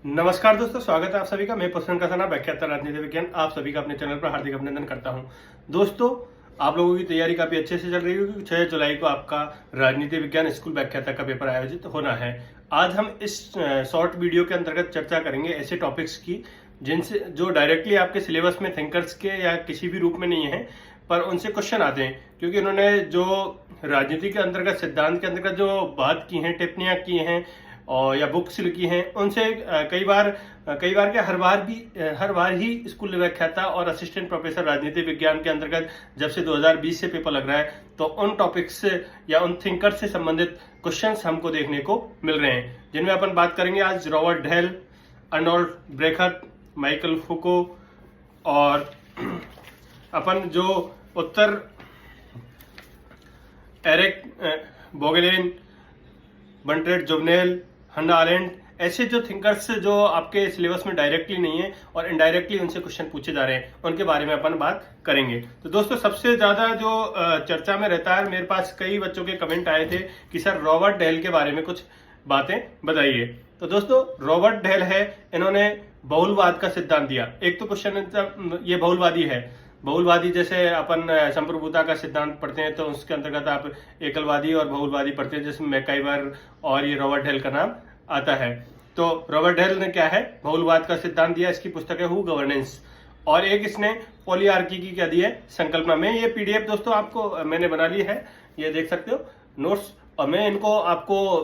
नमस्कार दोस्तों, स्वागत है आप सभी का। मैं प्रसन्न कसाना, व्याख्याता राजनीति विज्ञान, आप सभी का अपने चैनल पर हार्दिक अभिनंदन करता हूं। दोस्तों, आप लोगों की तैयारी काफी अच्छे से चल रही होगी। 6 जुलाई को आपका राजनीति विज्ञान स्कूल व्याख्याता का पेपर आयोजित होना है। आज हम इस शॉर्ट वीडियो के अंतर्गत चर्चा करेंगे ऐसे टॉपिक्स की जिनसे जो डायरेक्टली आपके सिलेबस में थिंकर्स के या किसी भी रूप में नहीं है, पर उनसे क्वेश्चन आते हैं, क्योंकि उन्होंने जो राजनीति के अंतर्गत, सिद्धांत के अंतर्गत जो बात की है, टिप्पणियां की हैं और या बुक्स लिखी हैं, उनसे कई बार क्या हर बार ही स्कूल व्याख्याता और असिस्टेंट प्रोफेसर राजनीति विज्ञान के अंतर्गत जब से 2020 से पेपर लग रहा है, तो उन टॉपिक्स या उन थिंकर्स से संबंधित क्वेश्चंस हमको देखने को मिल रहे हैं, जिनमें अपन बात करेंगे आज रॉबर्ट ढेल, अर्नोल्ड ब्रेखट, माइकल फुको और अपन जो उत्तर एरिक बोगेलेन, बर्ट्रैंड जुवेनेल, हन्ना अरेंट, ऐसे जो थिंकर्स जो आपके सिलेबस में डायरेक्टली नहीं है और इनडायरेक्टली उनसे क्वेश्चन पूछे जा रहे हैं, उनके बारे में अपन बात करेंगे। तो दोस्तों, सबसे ज्यादा जो चर्चा में रहता है, मेरे पास कई बच्चों के कमेंट आए थे कि सर रॉबर्ट ढेल के बारे में कुछ बातें बताइए। तो दोस्तों, रॉबर्ट ढेल है, इन्होंने बहुलवाद का सिद्धांत दिया। एक तो क्वेश्चन ये बहुलवादी है। बहुलवादी जैसे अपन संप्रभुता का सिद्धांत पढ़ते हैं, तो उसके अंतर्गत आप एकलवादी और बहुलवादी पढ़ते हैं, जिसमें मैकाइवर और ये रॉबर्ट ढेल का नाम आता है। तो रॉबर्ट ढेल ने क्या है, बहुलवाद का सिद्धांत दिया। इसकी पुस्तक है हु गवर्नेंस, और एक इसने पॉलीआर्की की क्या दी है, संकल्पना। में ये पीडीएफ दोस्तों आपको मैंने बना ली है, ये देख सकते हो नोट्स, और मैं इनको आपको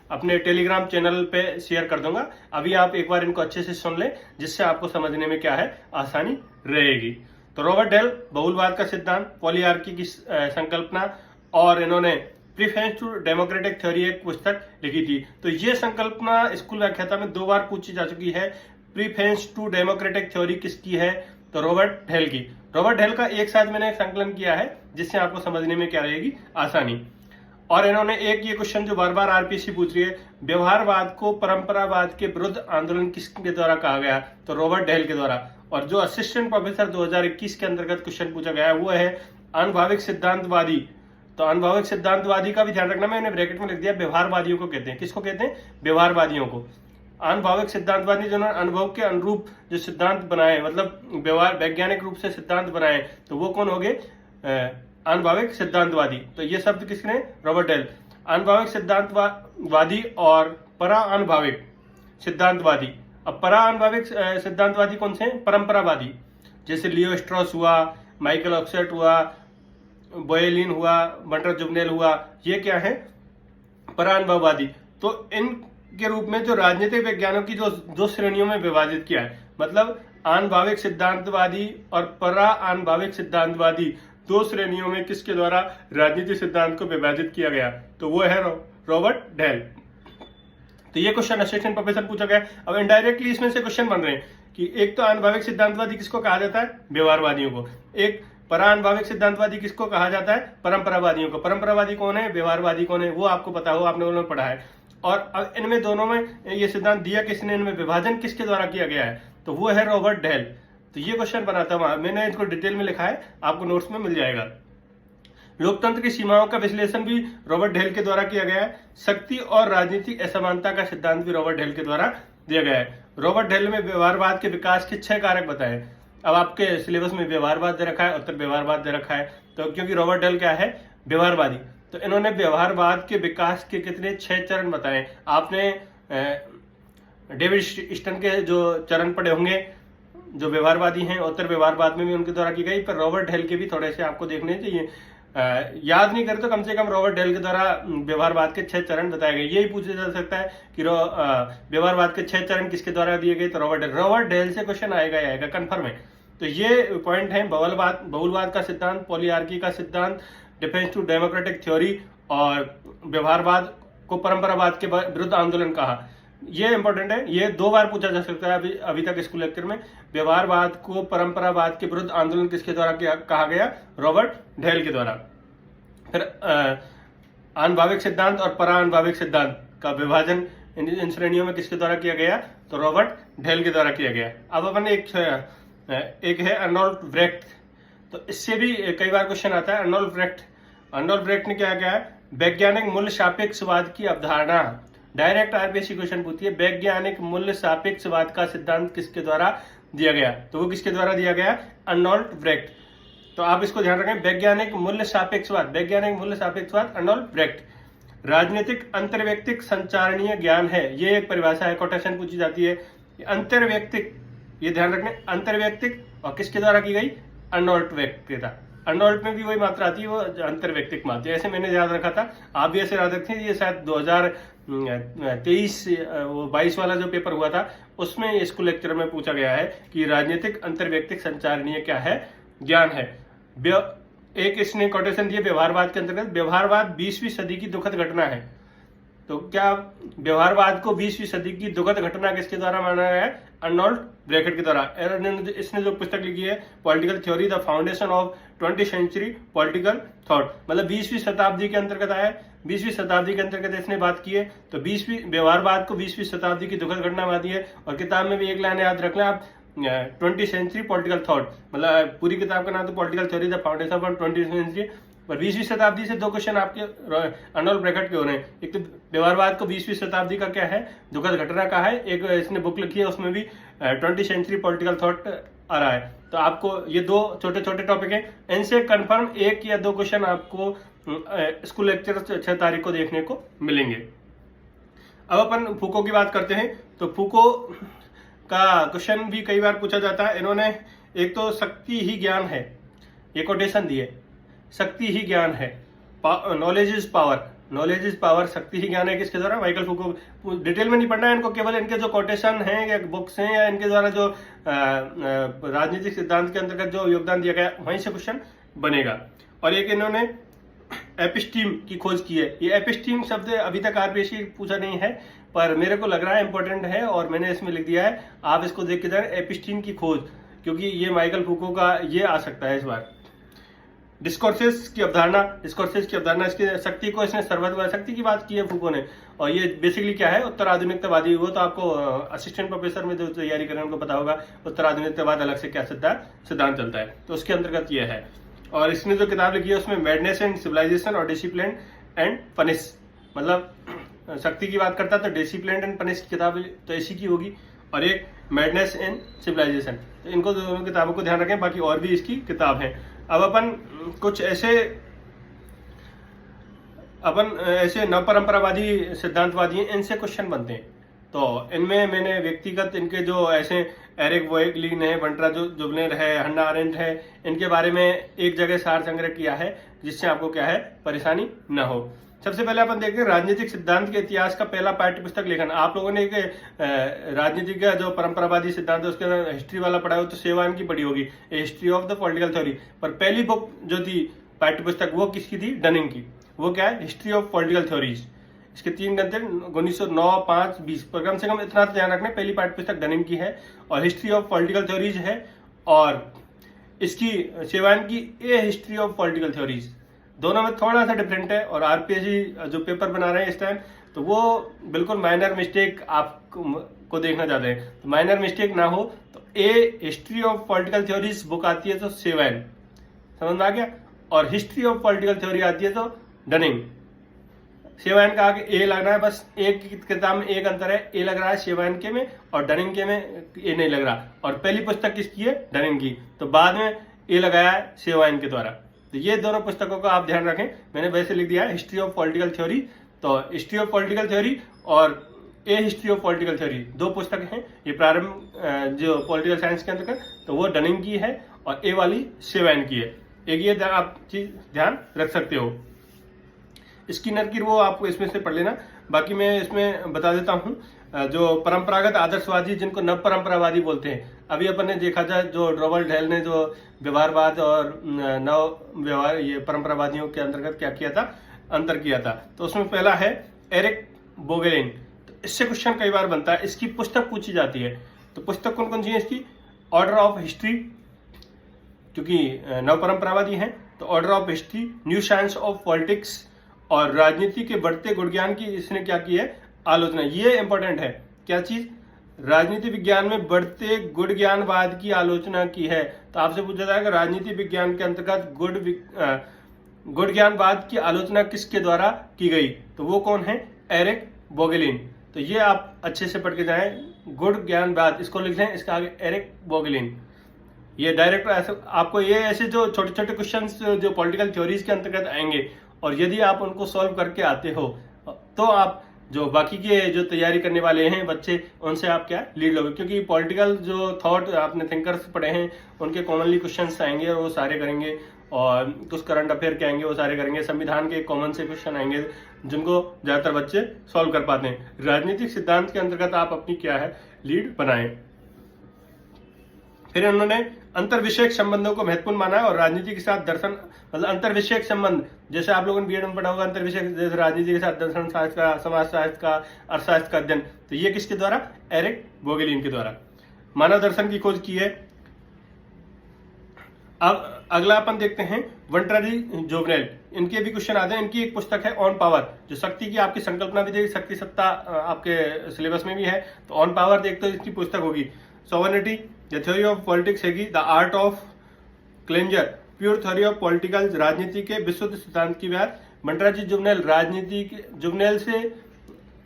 अपने टेलीग्राम चैनल पे शेयर कर दूंगा। अभी आप एक बार इनको अच्छे से सुन लें, जिससे आपको समझने में क्या है आसानी रहेगी। तो रॉबर्ट ढेल, बहुलवाद का सिद्धांत, पॉलीआर्की की संकल्पना, और इन्होंने प्रीफेरेंस टू डेमोक्रेटिक थ्योरी एक पुस्तक लिखी थी। तो ये संकल्पना स्कूल व्याख्याता में 2 बार पूछी जा चुकी है। प्रीफेरेंस टू डेमोक्रेटिक थ्योरी किसकी है, तो रॉबर्ट ढेल की। रॉबर्ट ढेल का एक साथ मैंने संकलन किया है, जिससे आपको समझने में क्या रहेगी आसानी। और इन्होंने एक ये क्वेश्चन जो बार बार आरपीसी पूछ रही है, व्यवहारवाद को परंपरावाद के विरुद्ध आंदोलन किसके द्वारा कहा गया, तो रॉबर्ट ढेल के द्वारा। और जो असिस्टेंट प्रोफेसर 2021 के अंतर्गत क्वेश्चन पूछा गया है, वो है अनुभाविक सिद्धांतवादी। तो अनुभाविक सिद्धांतवादी का भी ध्यान रखना, मैंने ब्रैकेट में लिख दिया, व्यवहारवादियों को कहते हैं। किसको कहते हैं, व्यवहारवादियों को। अनुभाविक सिद्धांतवादी जिन्होंने अनुभव के अनुरूप जो सिद्धांत बनाए, मतलब व्यवहार वैज्ञानिक रूप से सिद्धांत बनाए, तो वो कौन हो गए, अनुभाविक सिद्धांतवादी। तो ये शब्द किसने, रॉबर्ट ढेल। अनुभाविक सिद्धांतवादी और परा अनुभाविक सिद्धांतवादी। अब परा अनुभाविक सिद्धांतवादी कौन से हैं, परंपरावादी, जैसे लियो स्ट्रॉस हुआ, माइकल ऑक्सेट हुआ, बोयलिन हुआ, बर्ट्रैंड जुवेनेल हुआ, ये क्या है, परानुभववादी। तो इनके रूप में जो राजनीतिक विज्ञानों की जो 2 श्रेणियों में विभाजित किया है, मतलब अनुभाविक सिद्धांतवादी और परानुभाविक सिद्धांतवादी, 2 श्रेणियों में किसके द्वारा राजनीतिक सिद्धांत को विभाजित किया गया, तो वो है रॉबर्ट ढेल। तो ये क्वेश्चन असिस्टेंट प्रोफेसर पूछा गया। अब इनडायरेक्टली इसमें से क्वेश्चन बन रहे हैं कि एक तो अनुभाविक सिद्धांतवादी किसको कहा जाता है, व्यवहारवादियों को। एक परानुभाविक सिद्धांतवादी किसको कहा जाता है, परंपरावादियों को। परंपरावादी कौन है, व्यवहारवादी कौन है, वो आपको पता हो, आपने उन्होंने पढ़ा है। और अब इनमें दोनों में ये सिद्धांत दिया किसने, इनमें विभाजन किसके द्वारा किया गया है, तो वो है रॉबर्ट ढेल। तो ये क्वेश्चन बना था वहां, मैंने इसको डिटेल में लिखा है, आपको नोट्स में मिल जाएगा। लोकतंत्र की सीमाओं का विश्लेषण भी रॉबर्ट ढेल के द्वारा किया गया है। शक्ति और राजनीतिक असमानता का सिद्धांत भी रॉबर्ट ढेल के द्वारा दिया गया है। रॉबर्ट ढेल में व्यवहारवाद के विकास के 6 कारक बताए। अब आपके सिलेबस में व्यवहारवाद दे रखा है, उत्तर व्यवहारवाद दे रखा है, तो क्योंकि रॉबर्ट ढेल क्या है, व्यवहारवादी, तो इन्होंने व्यवहारवाद के विकास के कितने 6 चरण बताए। आपने डेविड स्टन के जो चरण पढ़े होंगे, जो व्यवहारवादी हैं, उत्तर व्यवहारवाद में भी उनके द्वारा की गई, पर रॉबर्ट ढेल के भी थोड़े से आपको देखने चाहिए। याद नहीं करे तो कम से कम रॉबर्ट ढेल के द्वारा व्यवहारवाद के 6 चरण बताए गए। यही पूछा जा सकता है कि व्यवहारवाद के 6 चरण किसके द्वारा दिए गए, तो रॉबर्ट ढेल से क्वेश्चन आएगा ही आएगा, कन्फर्म है। तो ये पॉइंट है, बहुलवाद का सिद्धांत, पॉलीआर्की का सिद्धांत, डिफेंस टू डेमोक्रेटिक थ्योरी, और व्यवहारवाद को परंपरावाद के विरुद्ध आंदोलन कहा। ये इंपॉर्टेंट है, ये 2 बार पूछा जा सकता है अभी तक स्कूल लेक्चर में। व्यवहारवाद को परंपरावाद के विरुद्ध आंदोलन किसके द्वारा कहा गया, रॉबर्ट ढेल के द्वारा। फिर अनुभाविक सिद्धांत और परानुभाविक सिद्धांत का विभाजन इन श्रेणियों में किसके द्वारा किया गया, तो रॉबर्ट ढेल के द्वारा किया गया। अब अपन एक है अर्नोल्ड ब्रेख्ट, तो इससे भी कई बार क्वेश्चन आता है। अर्नोल्ड ब्रेख्ट ने क्या किया है, वैज्ञानिक मूल्य सापेक्षवाद की अवधारणा डायरेक्ट आरपीएससी क्वेश्चन पूछती है वैज्ञानिक मूल्य सापेक्षवाद का सिद्धांत किसके द्वारा दिया गया, तो वो किसके द्वारा दिया गया, अर्नोल्ड ब्रेख्ट। तो आप इसको ध्यान रखें, वैज्ञानिक मूल्य सापेक्षवाद अर्नोल्ड ब्रेख्ट। राजनीतिक अंतर्वैयक्तिक संचारणीय ज्ञान है, ये एक परिभाषा है, कोटेशन पूछी जाती है। अंतर्वैयक्तिक, ये ध्यान रखना, अंतर्वैयक्तिक और किसके द्वारा की गई, अर्नोल्ड ब्रेख्ट के द्वारा। अर्नोल्ड में भी वही मात्रा आती है, वो अंतर्वैयक्तिक मात्रा, ऐसे मैंने याद रखा था, आप भी ऐसे याद रखें। ये शायद 2023-22 वाला जो पेपर हुआ था उसमें इसको लेक्चर में पूछा गया है कि राजनीतिक अंतर्वैयक्तिक संचारणीय क्या है, ज्ञान है। एक इसने कोटेशन दिए व्यवहारवाद के अंतर्गत, व्यवहारवाद 20वीं सदी की दुखद घटना है। तो क्या व्यवहारवाद को 20वीं सदी की दुखद घटना किसके द्वारा माना गया है, अर्नोल्ड ब्रेख्ट के द्वारा। इसने जो पुस्तक लिखी है political theory the foundation of 20th century political thought, मतलब 20वीं शताब्दी के अंतर्गत आया, 20वीं शताब्दी के अंतर्गत इसने बात की है। तो 20वीं व्यवहारवाद को 20वीं शताब्दी की दुखद घटना मानी है। और किताब में भी एक लाइन याद रख लें आप, 20th सेंचुरी पॉलिटिकल थॉट, मतलब पूरी किताब का नाम तो political theory the foundation of 20th century, पर 20वीं शताब्दी से दो क्वेश्चन आपके अर्नोल्ड ब्रेख्ट के हो रहे हैं। एक तो व्यवहारवाद को 20वीं शताब्दी का क्या है, दुखद घटना का है, एक इसने बुक लिखी है उसमें भी 20th सेंचुरी पॉलिटिकल थॉट आ रहा है। तो आपको ये दो छोटे छोटे टॉपिक हैं, इनसे कंफर्म 1 या 2 क्वेश्चन आपको स्कूल लेक्चर 6 तारीख को देखने को मिलेंगे। अब अपन फूको की बात करते हैं। तो फूको का क्वेश्चन भी कई बार पूछा जाता है। इन्होंने एक तो शक्ति ही ज्ञान है, ये कोटेशन दिए, शक्ति ही ज्ञान है, नॉलेज इज पावर, शक्ति ही ज्ञान है, किसके द्वारा, माइकल फूको। डिटेल में नहीं पढ़ना है इनको, केवल इनके जो कोटेशन हैं या बुक्स हैं या इनके द्वारा जो राजनीतिक सिद्धांत के अंतर्गत जो योगदान दिया गया वहीं से क्वेश्चन बनेगा। और एक इन्होंने एपिस्टीम की खोज की है। ये एपिस्टीम शब्द अभी तक आरपीएससी पूछा नहीं है, पर मेरे को लग रहा है इंपॉर्टेंट है और मैंने इसमें लिख दिया है, आप इसको देख के जाए, एपिस्टीम की खोज, क्योंकि ये माइकल फूको का ये आ सकता है इस बार। डिस्कोर्सेस की अवधारणा, इसकी शक्ति को इसने सर्वत्र शक्ति की बात की है फूको ने। और ये बेसिकली क्या है, उत्तर आधुनिकतावादी। वो तो आपको असिस्टेंट प्रोफेसर में जो तैयारी करें उनको पता होगा उत्तर आधुनिकतावाद अलग से क्या सिद्धांत चलता है, तो उसके अंतर्गत ये है। और इसने जो किताब लिखी है उसमें मैडनेस एंड सिविलाइजेशन और डिसिप्लिन एंड पनिश, मतलब शक्ति की बात करता है तो डिसिप्लिन एंड पनिश की किताब तो इसी की होगी, और एक मैडनेस एंड सिविलाइजेशन। तो इनको दोनों किताबों को ध्यान रखें, बाकी और भी इसकी किताब है। अब अपन कुछ ऐसे नवपरंपरावादी सिद्धांतवादी हैं, इनसे क्वेश्चन बनते हैं। तो इनमें मैंने व्यक्तिगत इनके जो ऐसे एरिक वोएगलिन है, बंटरा जुबनेर है, हन्ना अरेंट है, इनके बारे में एक जगह सार संग्रह किया है जिससे आपको क्या है, परेशानी न हो। सबसे पहले अपन देखते हैं राजनीतिक सिद्धांत के इतिहास का पहला पाठ्य पुस्तक लेखन। आप लोगों ने एक राजनीतिक का जो परंपरावादी सिद्धांत है उसके हिस्ट्री वाला पढ़ा हो तो सेवान की पढ़ी होगी, history of the political theory. पर पहली बुक जो थी पाठ्य पुस्तक वो किसकी थी, डनिंग की। वो क्या है, हिस्ट्री ऑफ पॉलिटिकल थ्योरीज। इसके 3 ग्रंथ 1909, 5, 20, पर कम से कम इतना तो ध्यान रखना, पहली पाठ्य पुस्तक डनिंग की है और हिस्ट्री ऑफ पॉलिटिकल थ्योरीज है। और इसकी सेवान की ए हिस्ट्री ऑफ पॉलिटिकल थ्योरीज, दोनों में थोड़ा सा डिफरेंट है। और आरपीएससी जो पेपर बना रहे हैं इस टाइम, तो वो बिल्कुल माइनर मिस्टेक आपको देखना चाहते हैं, तो माइनर मिस्टेक ना हो तो a history of political theories book आती है तो सेवान, समझ में आ गया। और हिस्ट्री ऑफ पॉलिटिकल थ्योरी आती है तो डनिंग। सेवान का आगे ए लगना है, बस एक किताब में एक अंतर है, ए लग रहा है सेवान के में और डनिंग के में ए नहीं लग रहा। और पहली पुस्तक किसकी है, डनिंग की, तो बाद में ए लगाया है सेवान के द्वारा। तो ये दोनों पुस्तकों का आप ध्यान रखें, मैंने वैसे लिख दिया है हिस्ट्री ऑफ पॉलिटिकल थ्योरी। तो हिस्ट्री ऑफ पॉलिटिकल थ्योरी और ए हिस्ट्री ऑफ पॉलिटिकल थ्योरी 2 पुस्तक हैं। ये प्रारंभ जो पॉलिटिकल साइंस के अंतर्गत, तो वो डनिंग की है और ए वाली सेवान की है। एक ये आप चीज ध्यान रख सकते हो। स्किनर की वो आपको इसमें से पढ़ लेना, बाकी मैं इसमें बता देता हूँ। जो परंपरागत आदर्शवादी जिनको नव परंपरावादी बोलते हैं, अभी अपन ने देखा था जो रोबर्ट हेल ने जो व्यवहारवाद और नव व्यवहार ये परंपरावादियों के अंतर्गत क्या किया था, अंतर किया था। तो उसमें पहला है एरिक वोगेलिन। तो इससे क्वेश्चन कई बार बनता है, इसकी पुस्तक पूछी जाती है। तो पुस्तक कौन कौन सी है इसकी, ऑर्डर ऑफ हिस्ट्री, क्योंकि नव परंपरावादी हैं तो order of history, new science of politics और राजनीति के बढ़ते गुण ज्ञान की इसने क्या की है, आलोचना। ये इंपॉर्टेंट है, क्या चीज, राजनीति विज्ञान में बढ़ते गुण ज्ञानवाद की आलोचना की है। तो आपसे पूछा जाएगा राजनीति विज्ञान के अंतर्गत गुण ज्ञानवाद की आलोचना किसके द्वारा की गई, तो वो कौन है, एरिक बोगेलिन। तो ये आप अच्छे से पढ़ के जाएं। गुड ज्ञान बात इसको लिख लें, इसका आगे एरिक बोगेलिन। ये डायरेक्ट आपको ये ऐसे जो छोटे छोटे क्वेश्चंस जो पॉलिटिकल थ्योरीज के अंतर्गत आएंगे, और यदि आप उनको सॉल्व करके आते हो तो आप जो बाकी के जो तैयारी करने वाले हैं बच्चे, उनसे आप क्या लीड लोगे, क्योंकि पॉलिटिकल जो थॉट आपने थिंकर्स पढ़े हैं उनके कॉमनली क्वेश्चंस आएंगे और वो सारे करेंगे, और कुछ करंट अफेयर के आएंगे वो सारे करेंगे। संविधान के कॉमन से क्वेश्चन आएंगे जिनको ज्यादातर बच्चे सॉल्व कर पाते हैं। राजनीतिक सिद्धांत के अंतर्गत आप अपनी क्या है लीड बनाएं। फिर उन्होंने अंतर विषयक संबंधों को महत्वपूर्ण माना है और राजनीति के साथ दर्शन, मतलब अंतर विषयक संबंध, जैसे आप लोगों ने बीएड में पढ़ा होगा अंतर विषयक, जैसे राजनीति के साथ दर्शन शास्त्र का, समाज शास्त्र का, अर्थशास्त्र का अध्ययन, तो ये किसके द्वारा, एरिक बोगेलिन के द्वारा। मानव दर्शन की खोज की है। अब अगला अपन देखते हैं वंटराजी जोगनेल, इनके भी क्वेश्चन आते हैं। इनकी एक पुस्तक है ऑन पावर, जो शक्ति की आपकी संकल्पना भी देगी, शक्ति सत्ता आपके सिलेबस में भी है, तो ऑन पावर देखते हो इसकी पुस्तक होगी। Sovereignty, the theory of politics हैगी, द आर्ट ऑफ क्लेंजर, प्योर थ्योरी ऑफ पॉलिटिकल, राजनीति के विशुद्ध सिद्धांत की बात। वंटराजी जुगनैल, राजनीति के जुगनैल से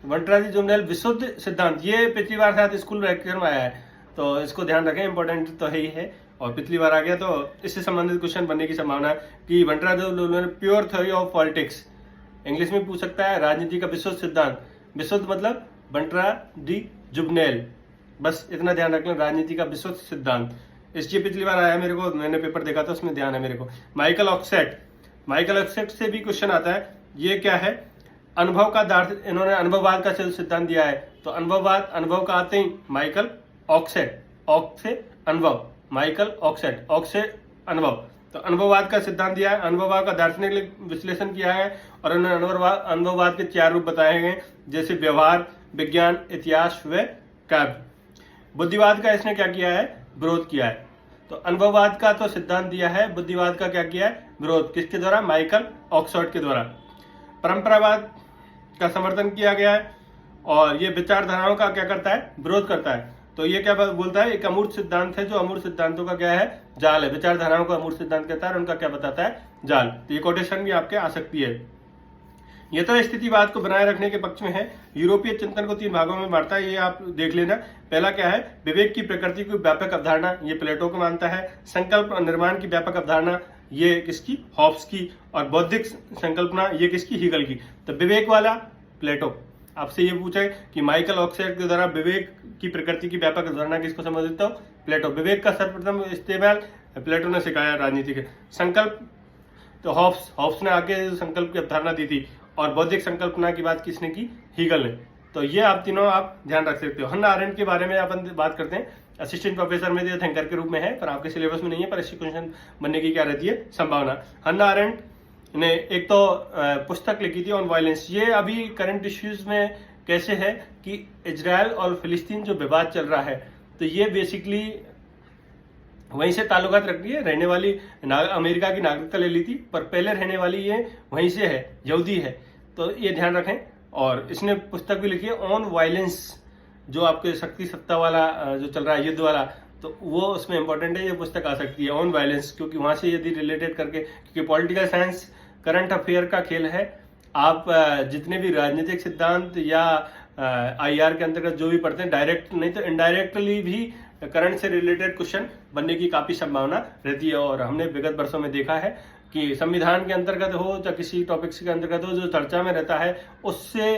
वंटराजी जुगनैल विशुद्ध सिद्धांत, ये पिछली बार शायद स्कूल लेक्चर में आया है, तो इसको ध्यान रखें, इंपॉर्टेंट तो है ही है, और पिछली बार आ गया तो इससे संबंधित क्वेश्चन बनने की संभावना है कि वंटराजी जुगनैल pure theory of politics, English में पूछ सकता है राजनीति का विशुद्ध सिद्धांत, विशुद्ध मतलब वंटराजी जुगनैल, बस इतना ध्यान रख लें, राजनीति का विशुद्ध सिद्धांत। इसकी पिछली बार आया मेरे को, मैंने पेपर देखा था उसमें ध्यान है मेरे को। माइकल ऑक्सेट, माइकल ऑक्सेट से भी क्वेश्चन आता है, ये क्या है, अनुभव का दार्थ, इन्होंने अनुभववाद का सिद्धांत दिया है, तो अनुभववाद, अनुभव का आते ही माइकल ऑक्सेट, ऑक्से अनुभव, माइकल ऑक्सेट, ऑक्से अनुभव, तो अनुभववाद का सिद्धांत दिया है, अनुभववाद का दार्शनिक विश्लेषण किया है, और उन्होंने अनुभववाद के 4 रूप बताए गए, जैसे व्यवहार, विज्ञान, इतिहास व काव्य। बुद्धिवाद का इसने क्या किया है, विरोध किया है। तो अनुभववाद का तो सिद्धांत दिया है, बुद्धिवाद का क्या किया है, विरोध, किसके द्वारा, माइकल ऑक्सफोर्ड के द्वारा। परंपरावाद का समर्थन किया गया है, और ये विचारधाराओं का क्या करता है, विरोध करता है। तो ये क्या बोलता है, एक अमूर्त सिद्धांत है, जो अमूर्त सिद्धांतों का क्या है, जाल है, विचारधाराओं को अमूर्त सिद्धांत कहता है, और उनका क्या बताता है, जाल। तो ये कोटेशन भी आपके आ सकती है। ये तो स्थितिवाद को बनाए रखने के पक्ष में है। यूरोपीय चिंतन को 3 भागों में बांटता है, ये आप देख लेना। पहला क्या है, विवेक की प्रकृति की व्यापक अवधारणा, ये प्लेटो को मानता है। संकल्प और निर्माण की व्यापक अवधारणा, ये किसकी, हॉब्स की। और बौद्धिक संकल्पना, ये किसकी, हीगल की। तो विवेक वाला प्लेटो। आपसे ये पूछा है कि माइकल ऑक्सेट के द्वारा विवेक की प्रकृति की व्यापक अवधारणा किसको समझता हो, प्लेटो। विवेक का सर्वप्रथम इस्तेमाल प्लेटो ने सिखाया राजनीति के। संकल्प तो हॉब्स ने आगे संकल्प की अवधारणा दी थी, और बौद्धिक संकल्पना की बात किसने की, हीगल ने। तो ये आप तीनों आप ध्यान रख सकते हो। हन्ना आरेंट के बारे में अपन बात करते हैं। असिस्टेंट प्रोफेसर में थिंकर के रूप में है, पर आपके सिलेबस में नहीं है, पर इससे क्वेश्चन बनने की क्या रहती है, संभावना। हन्ना आरेंट ने एक तो पुस्तक लिखी थी ऑन वायलेंस। ये अभी करंट इश्यूज में कैसे है कि इजराइल और फिलिस्तीन जो विवाद चल रहा है, तो ये बेसिकली वहीं से ताल्लुकात रख रही है। रहने वाली अमेरिका की नागरिकता ले ली थी, पर पहले रहने वाली ये वहीं से है, यहूदी है। तो ये ध्यान रखें। और इसने पुस्तक भी लिखी है ऑन वायलेंस, जो आपके शक्ति सत्ता वाला जो चल रहा है, युद्ध वाला, तो वो उसमें इंपॉर्टेंट है, ये पुस्तक आ सकती है ऑन वायलेंस, क्योंकि वहां से यदि रिलेटेड करके, क्योंकि पॉलिटिकल साइंस करंट अफेयर का खेल है। आप जितने भी राजनीतिक सिद्धांत या IR के अंतर्गत जो भी पढ़ते हैं, डायरेक्ट नहीं तो इनडायरेक्टली भी करंट से रिलेटेड क्वेश्चन बनने की काफी संभावना रहती है। और हमने विगत वर्षों में देखा है कि संविधान के अंतर्गत हो या किसी टॉपिक्स के अंतर्गत हो, जो चर्चा में रहता है उससे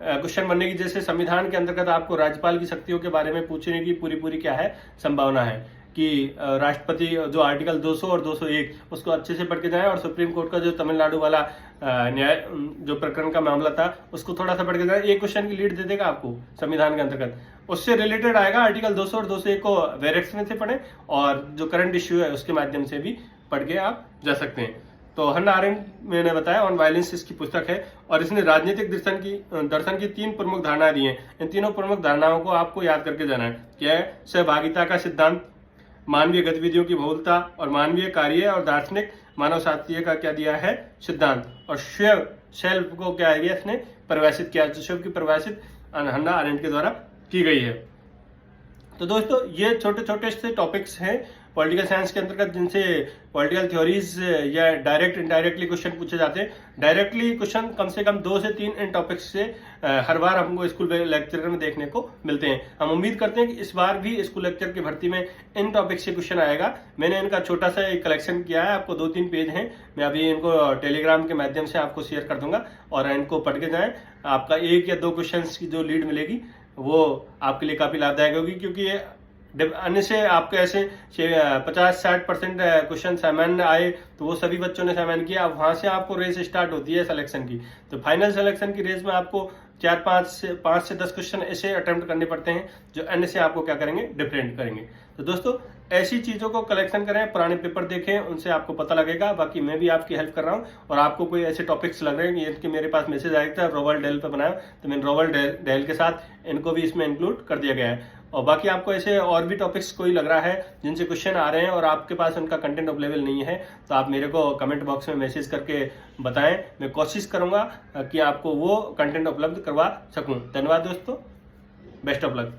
क्वेश्चन बनने की, जैसे संविधान के अंतर्गत आपको राज्यपाल की शक्तियों के बारे में पूछने की पूरी क्या है, संभावना है कि राष्ट्रपति जो आर्टिकल 200 और 201 उसको अच्छे से पढ़ के जाए, और सुप्रीम कोर्ट का जो तमिलनाडु वाला न्याय जो प्रकरण का मामला था उसको थोड़ा सा पढ़ के जाए। एक क्वेश्चन की लीड दे देगा आपको संविधान के अंतर्गत, उससे रिलेटेड आएगा। आर्टिकल 200 और 201 को वेरेक्स में से पढ़े, और जो करंट इश्यू है उसके माध्यम से भी पढ़ के आप जा सकते हैं। तो हन्ना आरेंट मैंने बताया ऑन वायलेंस इसकी पुस्तक है, और इसने राजनीतिक दर्शन की 3 प्रमुख धारणाएं दी हैं। इन तीनों प्रमुख धारणाओं को आपको याद करके जाना है। क्या है, सहभागिता का सिद्धांत, मानवीय गतिविधियों की बहुलता, और मानवीय कार्य और दार्शनिक मानव शास्त्रीय का क्या दिया है, सिद्धांत। और सेल्फ को क्या है, इसने परिभाषित किया, सेल्फ की परिभाषित हन्ना आरेंट के द्वारा की गई है। तो दोस्तों ये छोटे छोटे से टॉपिक्स हैं पॉलिटिकल साइंस के अंतर्गत जिनसे पॉलिटिकल थ्योरीज या डायरेक्ट इनडायरेक्टली क्वेश्चन पूछे जाते हैं। डायरेक्टली क्वेश्चन कम से कम 2 से 3 इन टॉपिक्स से हर बार हमको स्कूल लेक्चर में देखने को मिलते हैं। हम उम्मीद करते हैं कि इस बार भी स्कूल लेक्चर की भर्ती में इन टॉपिक से क्वेश्चन आएगा। मैंने इनका छोटा सा एक कलेक्शन किया है, आपको 2-3 पेज हैं, मैं अभी इनको टेलीग्राम के माध्यम से आपको शेयर कर दूंगा और इनको पढ़ के जाएं। आपका 1 या 2 क्वेश्चन की जो लीड मिलेगी वो आपके लिए काफी लाभदायक होगी, क्योंकि ये अन्य से आपके ऐसे 50-60% क्वेश्चन सामान्य आए तो वो सभी बच्चों ने सामान्य किया। अब वहां से आपको रेस स्टार्ट होती है सिलेक्शन की। तो फाइनल सिलेक्शन की रेस में आपको 5 से 10 क्वेश्चन ऐसे अटेम्प्ट करने पड़ते हैं जो अन्य से आपको क्या करेंगे, डिफरेंट करेंगे। तो दोस्तों ऐसी चीजों को कलेक्शन करें, पुराने पेपर देखें, उनसे आपको पता लगेगा। बाकी मैं भी आपकी हेल्प कर रहा हूं, और आपको कोई ऐसे टॉपिक्स लग रहे हैं कि मेरे पास मैसेज आया था रोबर्ट डेल पे बनाया, तो मैंने रोबर्ट डेल के साथ इनको भी इसमें इंक्लूड कर दिया गया है। और बाकी आपको ऐसे और भी टॉपिक्स कोई लग रहा है जिनसे क्वेश्चन आ रहे हैं और आपके पास उनका कंटेंट अवेलेबल नहीं है, तो आप मेरे को कमेंट बॉक्स में मैसेज करके बताएं। मैं कोशिश करूंगा कि आपको वो कंटेंट उपलब्ध करवा सकूं। धन्यवाद दोस्तों, बेस्ट ऑफ लक।